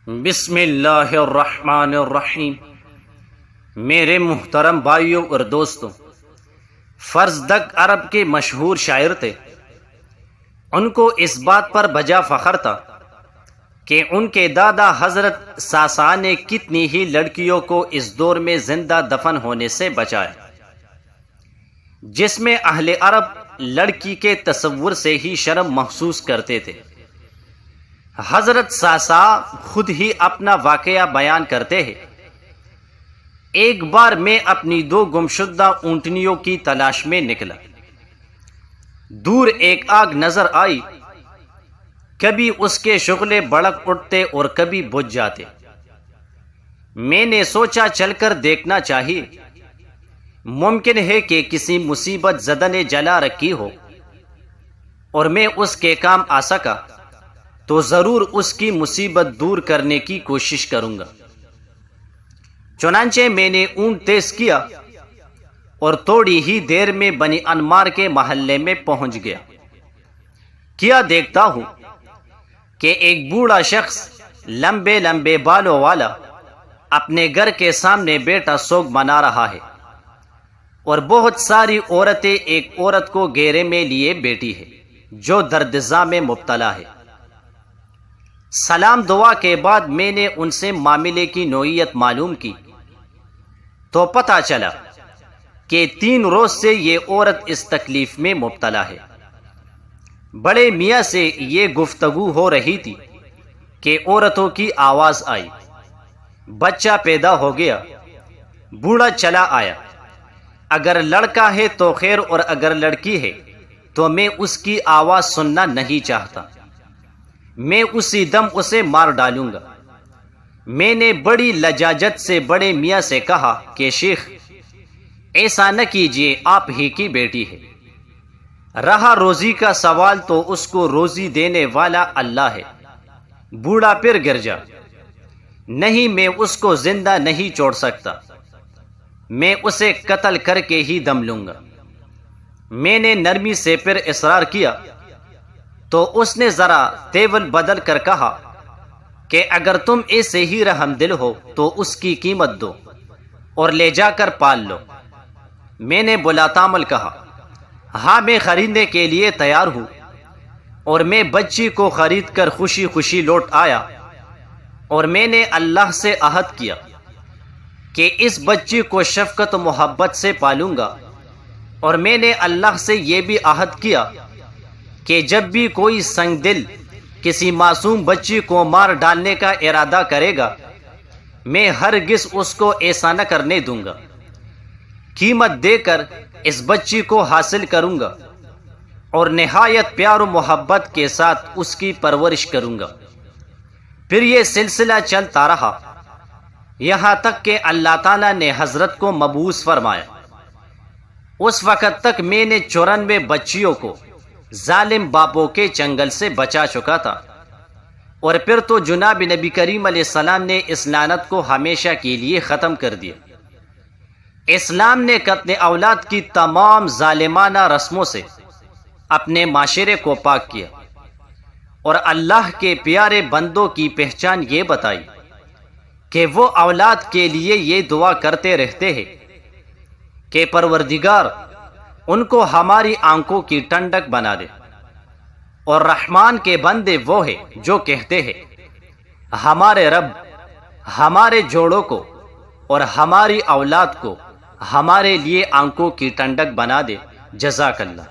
بسم اللہ الرحمن الرحیم۔ میرے محترم بھائیوں اور دوستوں، فرزدق عرب کے مشہور شاعر تھے۔ ان کو اس بات پر بجا فخر تھا کہ ان کے دادا حضرت ساسا نے کتنی ہی لڑکیوں کو اس دور میں زندہ دفن ہونے سے بچایا، جس میں اہل عرب لڑکی کے تصور سے ہی شرم محسوس کرتے تھے۔ حضرت ساسا خود ہی اپنا واقعہ بیان کرتے ہیں۔ ایک بار میں اپنی 2 گمشدہ اونٹنیوں کی تلاش میں نکلا۔ دور ایک آگ نظر آئی، کبھی اس کے شعلے بھڑک اٹھتے اور کبھی بجھ جاتے۔ میں نے سوچا چل کر دیکھنا چاہیے، ممکن ہے کہ کسی مصیبت زدہ نے جلا رکھی ہو اور میں اس کے کام آ سکا تو ضرور اس کی مصیبت دور کرنے کی کوشش کروں گا۔ چنانچہ میں نے اونٹ تیز کیا اور تھوڑی ہی دیر میں بنی انمار کے محلے میں پہنچ گیا۔ کیا دیکھتا ہوں کہ ایک بوڑھا شخص لمبے لمبے بالوں والا اپنے گھر کے سامنے بیٹا سوگ منا رہا ہے، اور بہت ساری عورتیں ایک عورت کو گھیرے میں لیے بیٹھی ہے جو درد زا میں مبتلا ہے۔ سلام دعا کے بعد میں نے ان سے معاملے کی نوعیت معلوم کی تو پتہ چلا کہ 3 روز سے یہ عورت اس تکلیف میں مبتلا ہے۔ بڑے میاں سے یہ گفتگو ہو رہی تھی کہ عورتوں کی آواز آئی، بچہ پیدا ہو گیا، بوڑھا چلا آیا، اگر لڑکا ہے تو خیر اور اگر لڑکی ہے تو میں اس کی آواز سننا نہیں چاہتا، میں اسی دم اسے مار ڈالوں گا۔ میں نے بڑی لجاجت سے بڑے میاں سے کہا کہ شیخ ایسا نہ کیجیے، آپ ہی کی بیٹی ہے، رہا روزی کا سوال تو اس کو روزی دینے والا اللہ ہے۔ بوڑھا پھر گر جا، نہیں میں اس کو زندہ نہیں چھوڑ سکتا، میں اسے قتل کر کے ہی دم لوں گا۔ میں نے نرمی سے پھر اصرار کیا تو اس نے ذرا تیول بدل کر کہا کہ اگر تم ایسے ہی رحم دل ہو تو اس کی قیمت دو اور لے جا کر پال لو۔ میں نے بلا تامل کہا، ہاں میں خریدنے کے لیے تیار ہوں، اور میں بچی کو خرید کر خوشی خوشی لوٹ آیا، اور میں نے اللہ سے عہد کیا کہ اس بچی کو شفقت و محبت سے پالوں گا، اور میں نے اللہ سے یہ بھی عہد کیا کہ جب بھی کوئی سنگ دل کسی معصوم بچی کو مار ڈالنے کا ارادہ کرے گا، میں ہرگز اس کو ایسا نہ کرنے دوں گا، قیمت دے کر اس بچی کو حاصل کروں گا اور نہایت پیار و محبت کے ساتھ اس کی پرورش کروں گا۔ پھر یہ سلسلہ چلتا رہا یہاں تک کہ اللہ تعالیٰ نے حضرت کو مبعوث فرمایا۔ اس وقت تک میں نے 94 بچیوں کو ظالم باپوں کے چنگل سے بچا چکا تھا، اور پھر تو جناب نبی کریم علیہ السلام نے اس لعنت کو ہمیشہ کے لیے ختم کر دیا۔ اسلام نے قتل اولاد کی تمام ظالمانہ رسموں سے اپنے معاشرے کو پاک کیا، اور اللہ کے پیارے بندوں کی پہچان یہ بتائی کہ وہ اولاد کے لیے یہ دعا کرتے رہتے ہیں کہ پروردگار ان کو ہماری آنکھوں کی ٹھنڈک بنا دے۔ اور رحمان کے بندے وہ ہیں جو کہتے ہیں، ہمارے رب ہمارے جوڑوں کو اور ہماری اولاد کو ہمارے لیے آنکھوں کی ٹھنڈک بنا دے۔ جزاک اللہ۔